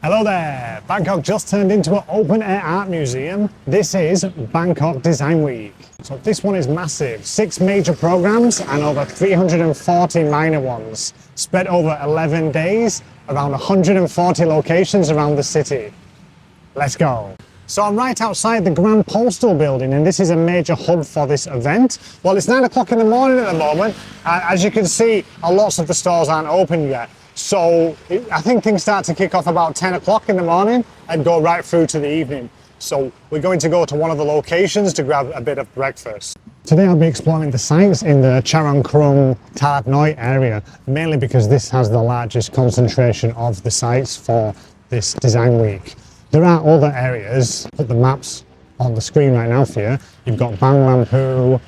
Hello there! Bangkok just turned into an open-air art museum. This is Bangkok Design Week. So this one is massive. 6 major programs and over 340 minor ones. Spread over 11 days, around 140 locations around the city. Let's go! So I'm right outside the Grand Postal building, and this is a major hub for this event. Well, it's 9 o'clock in the morning at the moment. As you can see, lots of the stores aren't open yet. So I think things start to kick off about 10 o'clock in the morning and go right through to the evening. So we're going to go to one of the locations to grab a bit of breakfast. Today I'll be exploring the sites in the Charoenkrung-Talat Noi area, mainly because this has the largest concentration of the sites for this design week. There are other areas, put the maps on the screen right now for you. You've got Lamphu,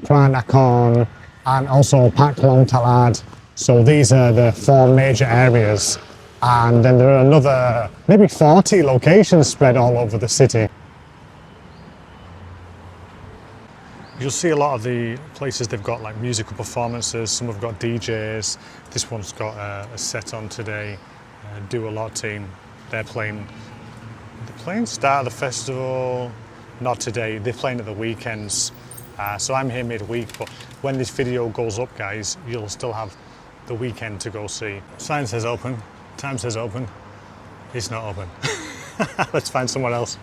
Phra Nakhon, and also Pak Khlong Talat. So these are the 4 major areas, and then there are another maybe 40 locations spread all over the city. You'll see a lot of the places they've got like musical performances, some have got DJs. This one's got a set on today, Do A Lot team. They're playing start of the festival, not today, they're playing at the weekends. So I'm here midweek, but when this video goes up, guys, you'll still have the weekend to go see. Sign says open, time says open, it's not open. Let's find someone else.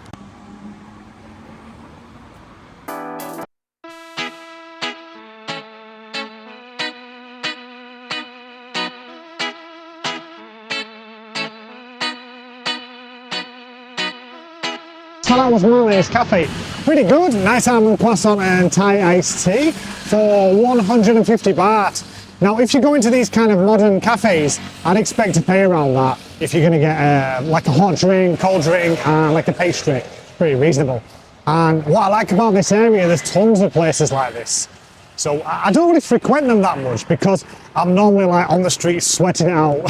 So that was Malay's Cafe. Pretty good, nice almond croissant and Thai iced tea for 150 baht. Now, if you go into these kind of modern cafes, I'd expect to pay around that if you're going to get like a hot drink, cold drink, and like a pastry. Pretty reasonable. And what I like about this area, there's tons of places like this. So I don't really frequent them that much because I'm normally like on the street sweating it out.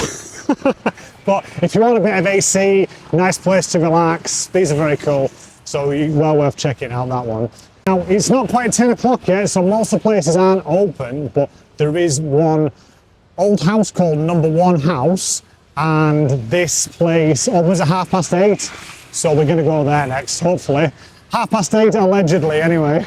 But if you want a bit of AC, nice place to relax, these are very cool. So well worth checking out that one. Now, it's not quite 10 o'clock yet, so most of the places aren't open, but there is one old house called Number 1 House, and this place opens at 8:30. So we're going to go there next, hopefully. 8:30 allegedly, anyway.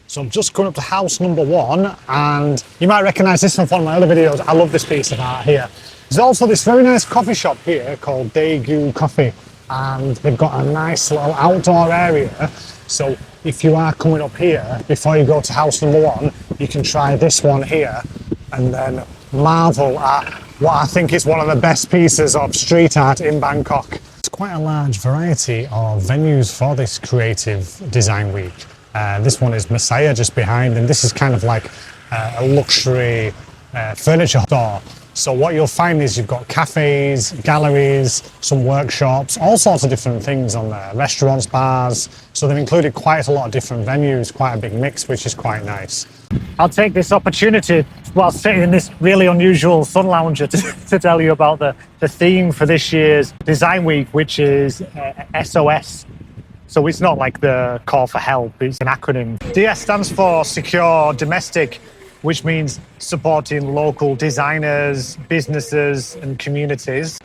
So I'm just going up to house number 1, and you might recognise this from one of my other videos. I love this piece of art here. There's also this very nice coffee shop here called Daegu Coffee, and they've got a nice little outdoor area. So if you are coming up here, before you go to house number 1, you can try this one here and then marvel at what I think is one of the best pieces of street art in Bangkok. There's quite a large variety of venues for this creative design week. This one is Messiah just behind, and this is kind of like a luxury furniture store. So what you'll find is you've got cafes, galleries, some workshops, all sorts of different things on there, restaurants, bars. So they've included quite a lot of different venues, quite a big mix, which is quite nice. I'll take this opportunity while sitting in this really unusual sun lounger to tell you about the theme for this year's Design Week, which is SOS. So it's not like the call for help, it's an acronym. DS stands for Secure Domestic, which means supporting local designers, businesses and communities.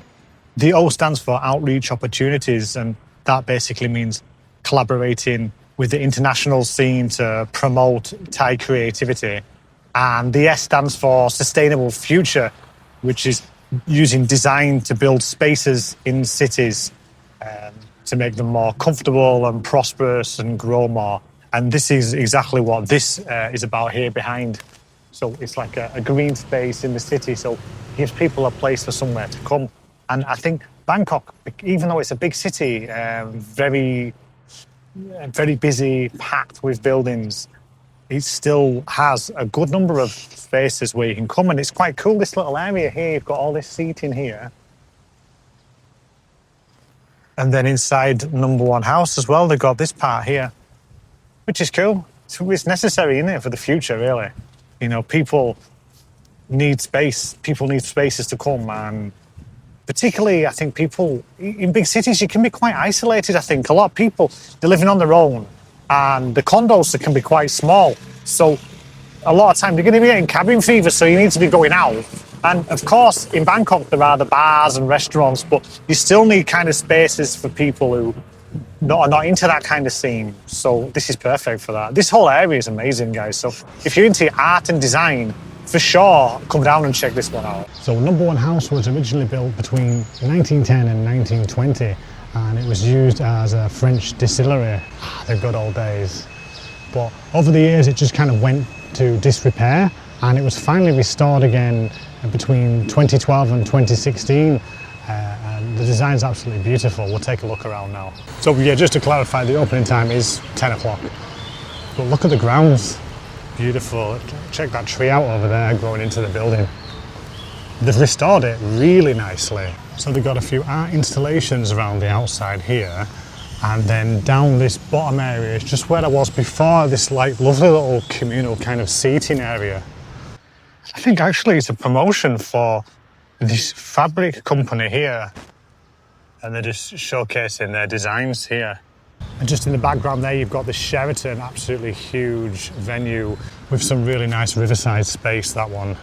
The O stands for Outreach Opportunities, and that basically means collaborating with the international scene to promote Thai creativity. And the S stands for Sustainable Future, which is using design to build spaces in cities to make them more comfortable and prosperous and grow more. And this is exactly what this is about here behind. So it's like a green space in the city, so it gives people a place for somewhere to come. And I think Bangkok, even though it's a big city, very busy, packed with buildings, it still has a good number of spaces where you can come, and it's quite cool, this little area here. You've got all this seating here. And then inside Number 1 House as well, they've got this part here, which is cool. It's necessary, isn't it, for the future, really? You know, people need space. People need spaces to come, and particularly, I think people in big cities, you can be quite isolated. I think a lot of people, they're living on their own, and the condos can be quite small. So a lot of time you're going to be getting cabin fever, so you need to be going out. And of course, in Bangkok, there are the bars and restaurants, but you still need kind of spaces for people who are not into that kind of scene. So this is perfect for that. This whole area is amazing, guys. So if you're into art and design, for sure, come down and check this one out. So Number One House was originally built between 1910 and 1920, and it was used as a French distillery. The good old days. But over the years, it just kind of went to disrepair, and it was finally restored again between 2012 and 2016. And the design's absolutely beautiful. We'll take a look around now. So yeah, just to clarify, the opening time is 10 o'clock. But look at the grounds. Beautiful. Check that tree out over there growing into the building. They've restored it really nicely. So they've got a few art installations around the outside here. And then down this bottom area is just where I was before, this like lovely little communal kind of seating area. I think actually it's a promotion for this fabric company here. And they're just showcasing their designs here. And just in the background there, you've got the Sheraton, absolutely huge venue with some really nice riverside space, that one.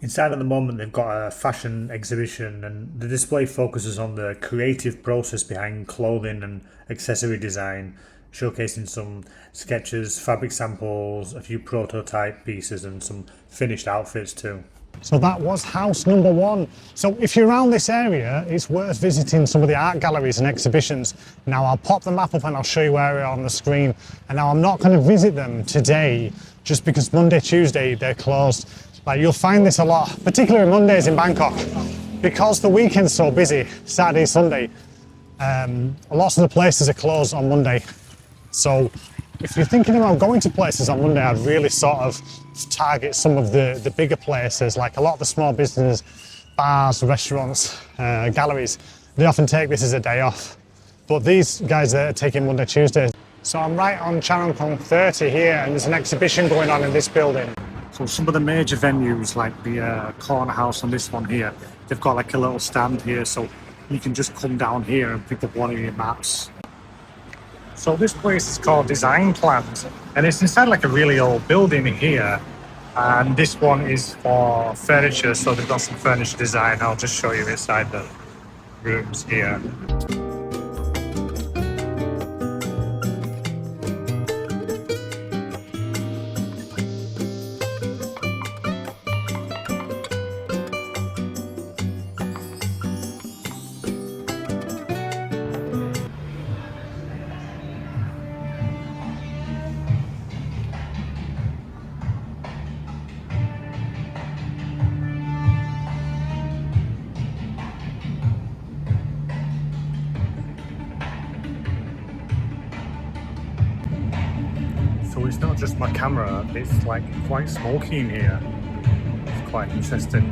Inside at the moment, they've got a fashion exhibition, and the display focuses on the creative process behind clothing and accessory design, showcasing some sketches, fabric samples, a few prototype pieces, and some finished outfits too. So that was house number one. So if you're around this area, it's worth visiting some of the art galleries and exhibitions. Now I'll pop the map up and I'll show you where we are on the screen. And now I'm not going to visit them today, just because Monday, Tuesday, they're closed. Like you'll find this a lot, particularly Mondays in Bangkok, because the weekend's so busy, Saturday, Sunday. Lots of the places are closed on Monday. So if you're thinking about going to places on Monday, I'd really sort of target some of the bigger places, like a lot of the small business, bars, restaurants, galleries. They often take this as a day off. But these guys are taking Monday, Tuesday. So I'm right on Charoenkrung 30 here, and there's an exhibition going on in this building. So some of the major venues, like the corner house on this one here, they've got like a little stand here, so you can just come down here and pick up one of your maps. So this place is called Design Plant, and it's inside like a really old building here. And this one is for furniture, so they've got some furniture design. I'll just show you inside the rooms here. So it's not just my camera, it's like quite smoky in here. It's quite interesting.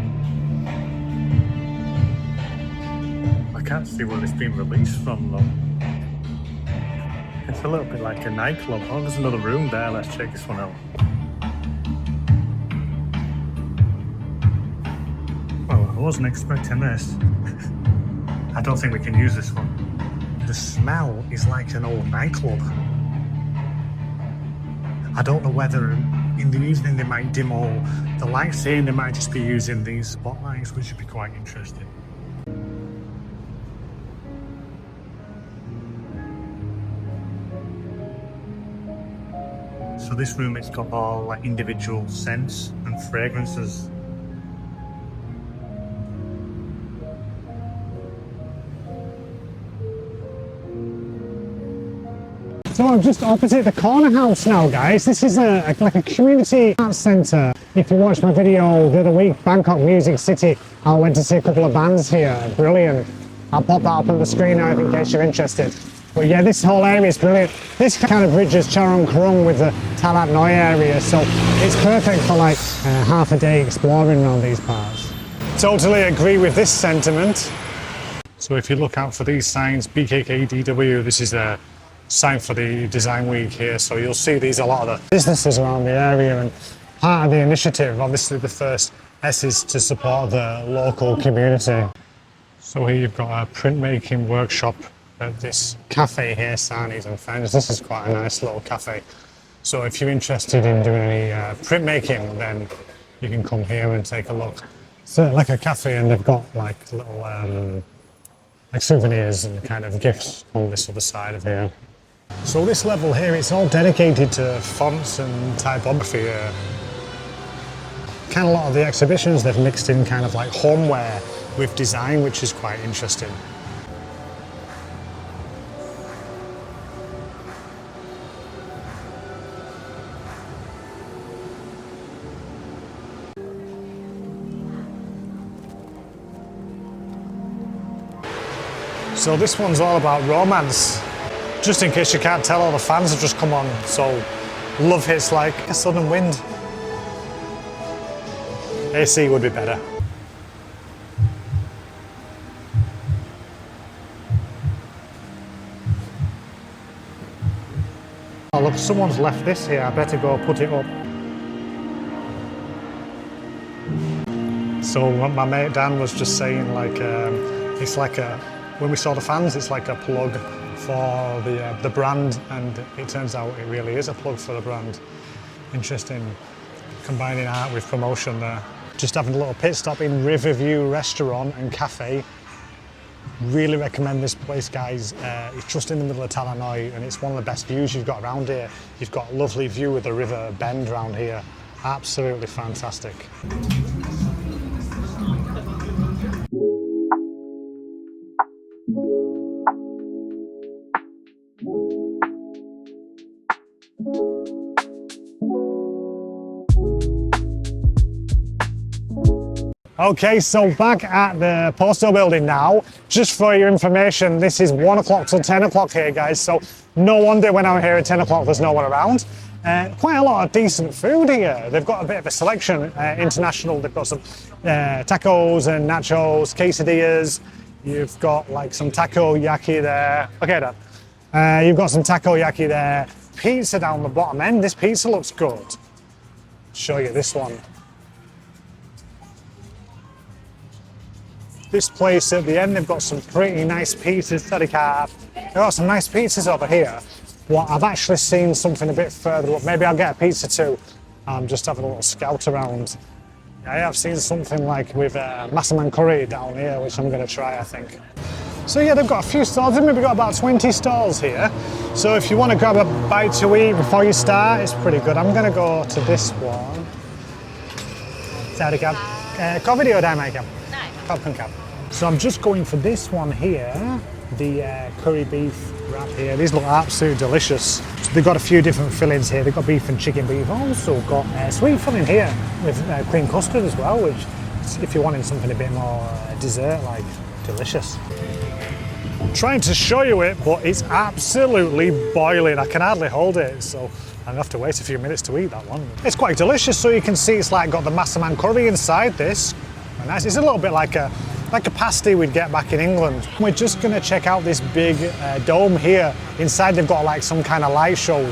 I can't see where it's been released from though. It's a little bit like a nightclub. Oh, there's another room there, let's check this one out. Well, I wasn't expecting this. I don't think we can use this one. The smell is like an old nightclub. I don't know whether in the evening they might dim all the lights here and they might just be using these spotlights, which would be quite interesting. So this room, it's got all like individual scents and fragrances. So I'm just opposite the corner house now, guys. This is like a community arts centre. If you watched my video the other week, Bangkok Music City, I went to see a couple of bands here. Brilliant. I'll pop that up on the screen now in case you're interested. But yeah, this whole area is brilliant. This kind of bridges Charoenkrung with the Talat Noi area, so it's perfect for like half a day exploring around these parts. Totally agree with this sentiment. So if you look out for these signs, BKKDW, this is a sign for the design week here, so you'll see these a lot of the businesses around the area, and part of the initiative, obviously the first S is to support the local community. So here you've got a printmaking workshop at this cafe here, Sarni's and Friends. This is quite a nice little cafe, so if you're interested in doing any printmaking, then you can come here and take a look. So like a cafe, and they've got like little like souvenirs and kind of gifts on this other side of here. So this level here, it's all dedicated to fonts and typography. Kind of a lot of the exhibitions, they've mixed in kind of like homeware with design, which is quite interesting. So this one's all about romance. Just in case you can't tell, all the fans have just come on. So love hits like a sudden wind. AC would be better. Oh look, someone's left this here. I better go put it up. So my mate Dan was just saying, like, it's like a, when we saw the fans, it's like a plug for the brand, and it turns out it really is a plug for the brand. Interesting, combining art with promotion there. Just having a little pit stop in Riverview Restaurant and Cafe. Really recommend this place, guys. It's just in the middle of Talat Noi, and it's one of the best views you've got around here. You've got a lovely view of the river bend around here. Absolutely fantastic. Okay, so back at the postal building now. Just for your information, this is 1 o'clock till 10 o'clock here, guys. So no wonder when I'm here at 10 o'clock, there's no one around. Quite a lot of decent food here. They've got a bit of a selection, international. They've got some tacos and nachos, quesadillas. You've got like some takoyaki there. Okay, Dad. You've got some takoyaki there. Pizza down the bottom end. This pizza looks good. Show you this one. This place at the end, they've got some pretty nice pizzas. They've got some nice pizzas over here. Well, I've actually seen something a bit further up. Maybe I'll get a pizza too. I'm just having a little scout around. I have seen something like with massaman curry down here, which I'm going to try, I think. So yeah, they've got a few stalls. They've maybe got about 20 stalls here. So if you want to grab a bite to eat before you start, it's pretty good. I'm going to go to this one. Có video đây mày cầm. So I'm just going for this one here, the curry beef wrap here. These look absolutely delicious. So they've got a few different fillings here. They've got beef and chicken. But you've also got sweet filling here with cream custard as well, which, if you're wanting something a bit more dessert-like, delicious. I'm trying to show you it, but it's absolutely boiling. I can hardly hold it, so I'm gonna have to wait a few minutes to eat that one. It's quite delicious, so you can see it's like got the massaman curry inside this. Quite nice. It's a little bit like a pasty we'd get back in England. We're just gonna check out this big dome here. Inside they've got like some kind of light show.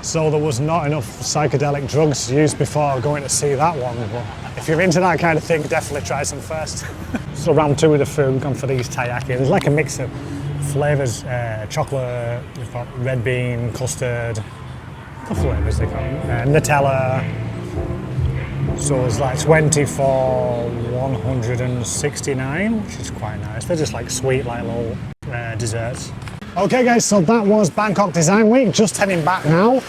So there was not enough psychedelic drugs used before going to see that one, but if you're into that kind of thing, definitely try some first. So round two of the food, gone for these taiyaki. There's like a mix of flavours, chocolate, you've got red bean, custard, what flavours they got, Nutella. So it's like 20 for 169, which is quite nice. They're just like sweet, like little desserts. Okay guys, so that was Bangkok Design Week, just heading back now.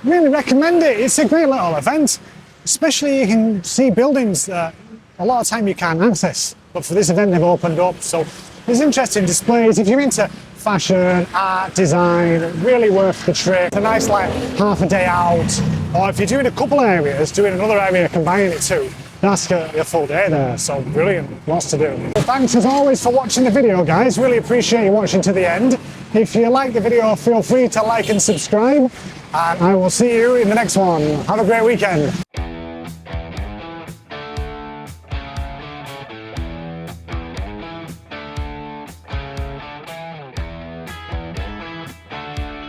Really recommend it, it's a great little event. Especially you can see buildings that a lot of time you can't access. But for this event they've opened up, so there's interesting displays. If you're into fashion, art, design, really worth the trip. It's a nice like half a day out. Or if you're doing a couple of areas, doing another area, combining it too, that's a full day there, so brilliant, lots to do. Well, thanks as always for watching the video, guys. Really appreciate you watching to the end. If you like the video, feel free to like and subscribe, and I will see you in the next one. Have a great weekend.